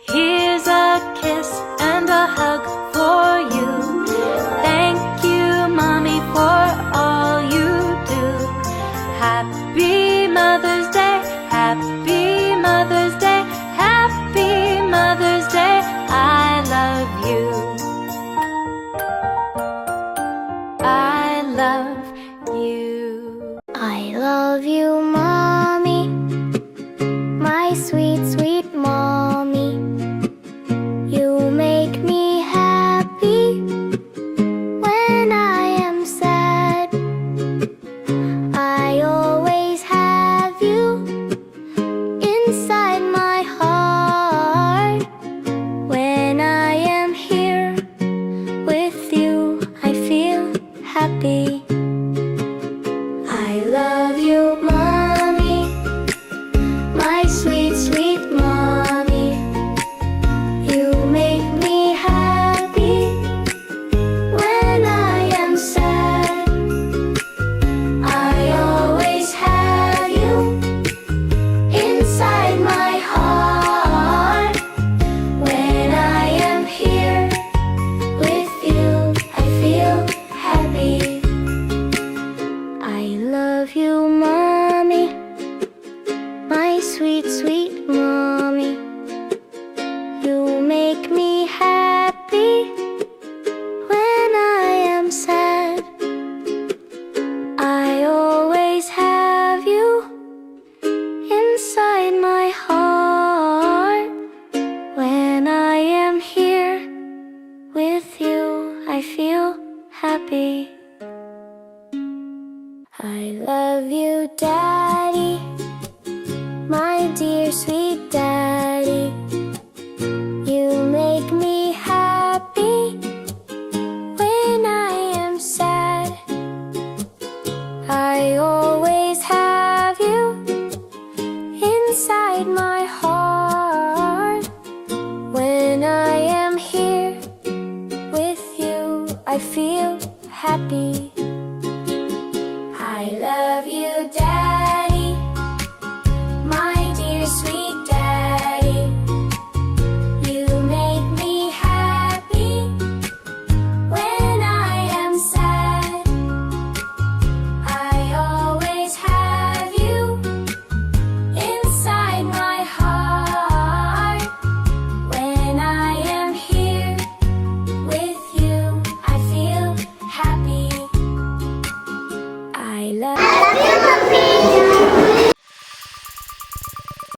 Here's a kiss and a hug for you. Thank you, Mommy, for all you do. Happy Mother's Day, Happy Mother's Day, Happy Mother's Day. I love you. I love you. I love you, Mommy, my sweet, sweet Mommy. You make me happy when I am sad. I always have you inside my heart. When I am here with you, I feel happy. I love you, Mommy, my sweet, sweet Mommy. You make me happy when I am sad. I always have you inside my heart. When I am here with you, I feel happy. I love you, Mommy, my sweet, sweet Mommy. You make me happy when I am sad. I always have you inside my heart. When I am here with you, I feel happy. I love you, Daddy, my dear sweet Daddy. You make me happy when I am sad. I always have you inside my heart. When I am here with you, I feel happy.